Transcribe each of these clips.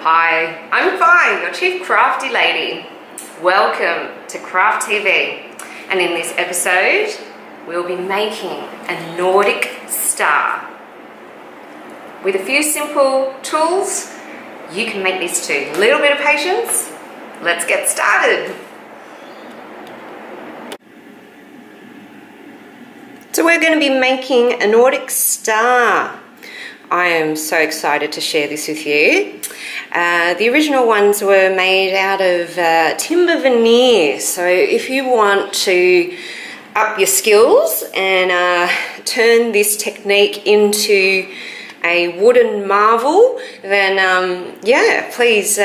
Hi, I'm fine, your Chief Crafty Lady. Welcome to Craft TV. And in this episode, we'll be making a Nordic star. With a few simple tools, you can make this too. A little bit of patience, let's get started. So we're going to be making a Nordic star. I am so excited to share this with you. The original ones were made out of timber veneer, so if you want to up your skills and turn this technique into a wooden marvel, then yeah, please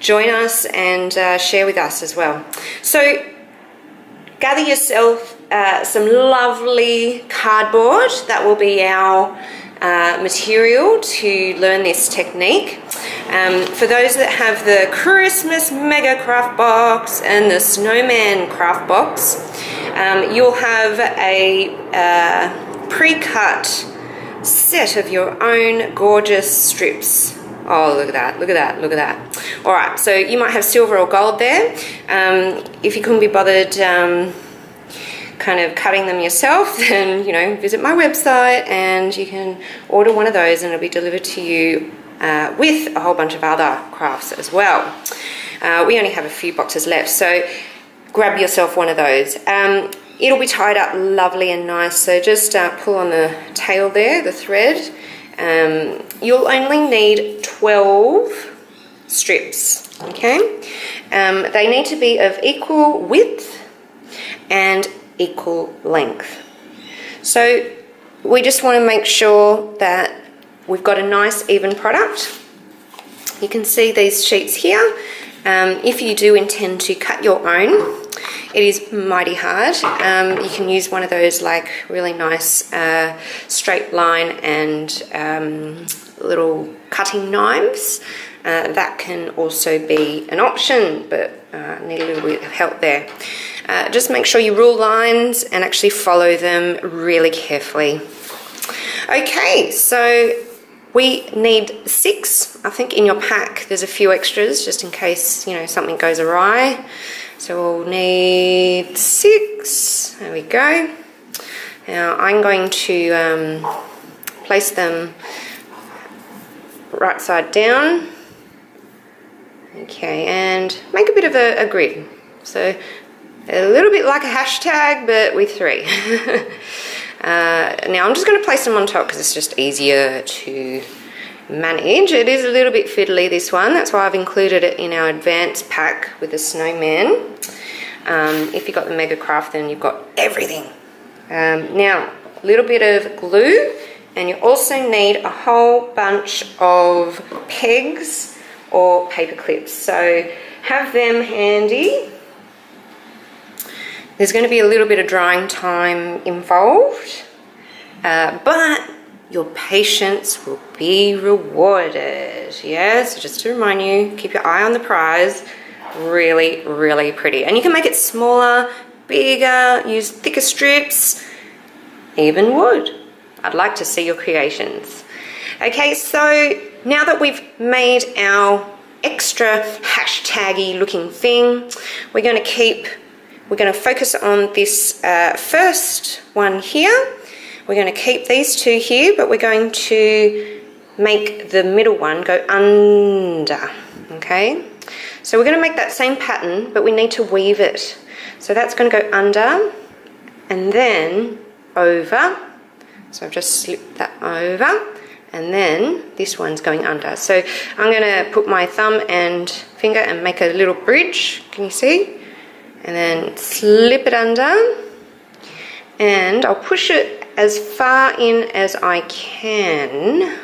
join us and share with us as well. So gather yourself some lovely cardboard. That will be our material to learn this technique. For those that have the Christmas Mega Craft Box and the Snowman Craft Box, you'll have a pre-cut set of your own gorgeous strips. Oh, look at that, look at that, look at that. All right, so you might have silver or gold there. If you couldn't be bothered kind of cutting them yourself, then, you know, visit my website and you can order one of those and it'll be delivered to you with a whole bunch of other crafts as well. We only have a few boxes left, so grab yourself one of those. It'll be tied up lovely and nice, so just pull on the tail there, the thread. You'll only need 12 strips, okay? They need to be of equal width and equal length. So we just want to make sure that we've got a nice even product. You can see these sheets here. If you do intend to cut your own, it is mighty hard. You can use one of those like really nice straight line and little cutting knives. That can also be an option, but need a little bit of help there. Just make sure you rule lines and actually follow them really carefully. Okay, so we need 6. I think in your pack there's a few extras just in case, you know, something goes awry. So we'll need 6. There we go. Now I'm going to place them right side down. Okay, and make a bit of a grid. So a little bit like a hashtag, but with 3. Now I'm just going to place them on top because it's just easier to manage. It is a little bit fiddly, this one. That's why I've included it in our advanced pack with the snowman. If you've got the Mega Craft, then you've got everything. Now, a little bit of glue, and you also need a whole bunch of pegs or paper clips. So have them handy. There's going to be a little bit of drying time involved, but your patience will be rewarded. Yeah, so just to remind you, keep your eye on the prize. Really, really pretty. And you can make it smaller, bigger, use thicker strips, even wood. I'd like to see your creations. Okay, so now that we've made our extra hashtaggy looking thing, we're going to focus on this first one here. We're going to keep these 2 here, but we're going to make the middle one go under, okay? So we're going to make that same pattern, but we need to weave it. So that's going to go under and then over. So I've just slipped that over, and then this one's going under. So I'm going to put my thumb and finger and make a little bridge. Can you see? And then slip it under, and I'll push it as far in as I can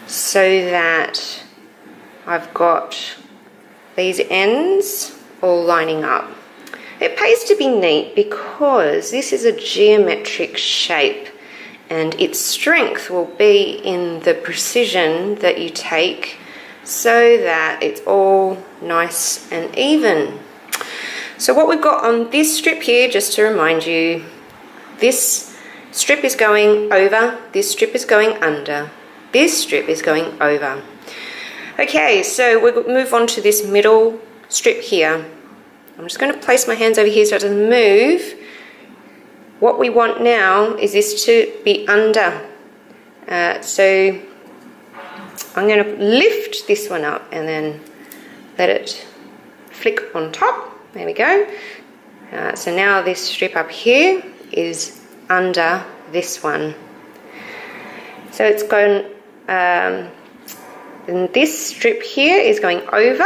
so that I've got these ends all lining up. It pays to be neat because this is a geometric shape, and its strength will be in the precision that you take so that it's all nice and even. So what we've got on this strip here, just to remind you, this strip is going over, this strip is going under, this strip is going over. Okay, so we'll move on to this middle strip here. I'm just going to place my hands over here so it doesn't move. What we want now is this to be under. So I'm going to lift this one up and then let it flick on top. There we go. So now this strip up here is under this one. So it's going, and this strip here is going over.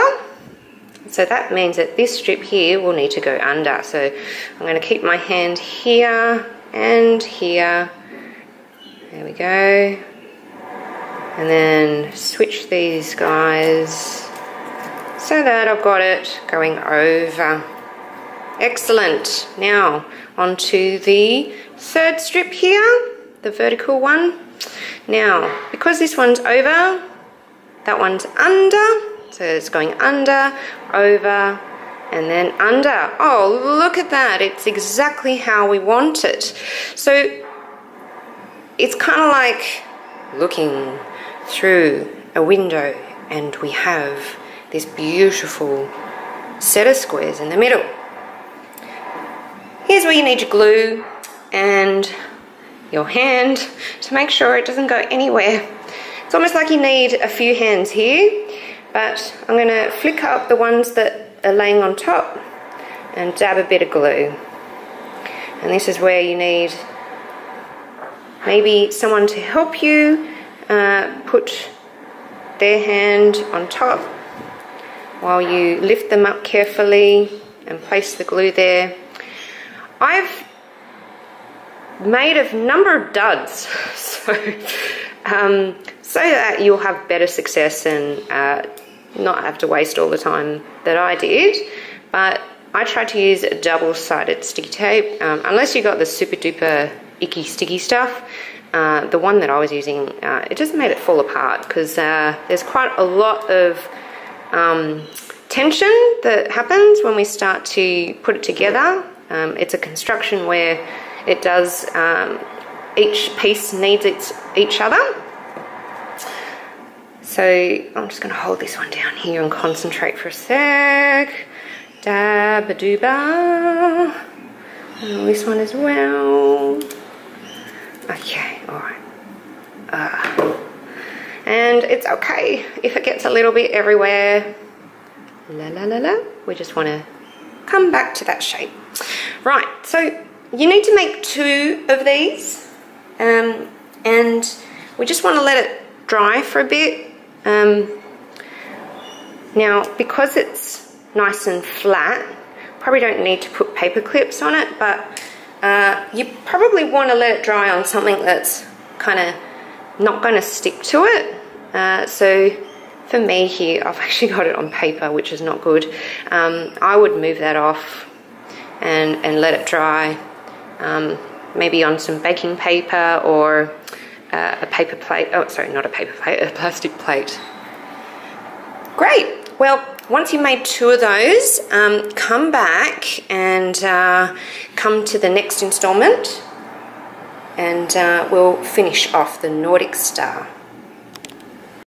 So that means that this strip here will need to go under. So I'm going to keep my hand here and here. There we go. And then switch these guys so that I've got it going over. Excellent. Now onto the third strip here, the vertical one. Now, because this one's over, that one's under. So it's going under, over, and then under. Oh, look at that. It's exactly how we want it. So it's kind of like looking through a window and we have this beautiful set of squares in the middle. Here's where you need your glue and your hand to make sure it doesn't go anywhere. It's almost like you need a few hands here. But I'm going to flick up the ones that are laying on top and dab a bit of glue. And this is where you need maybe someone to help you put their hand on top while you lift them up carefully and place the glue there. I've made a number of duds so that you'll have better success and not have to waste all the time that I did. But I tried to use a double-sided sticky tape, unless you got the super duper icky sticky stuff. The one that I was using, it just made it fall apart because there's quite a lot of tension that happens when we start to put it together. It's a construction where it does, each piece needs each other. So I'm just going to hold this one down here and concentrate for a sec. Dabba-dooba. And this one as well. Okay, alright. And it's okay if it gets a little bit everywhere. La la la la. We just want to come back to that shape. Right, so you need to make 2 of these. And we just want to let it dry for a bit. Now, because it's nice and flat, probably don't need to put paper clips on it, but you probably want to let it dry on something that's kind of not going to stick to it. So for me here, I've actually got it on paper, which is not good. I would move that off and let it dry, maybe on some baking paper or a paper plate. Oh, sorry, not a paper plate, a plastic plate. Great. Well, once you've made 2 of those, come back and come to the next installment, and we'll finish off the Nordic star.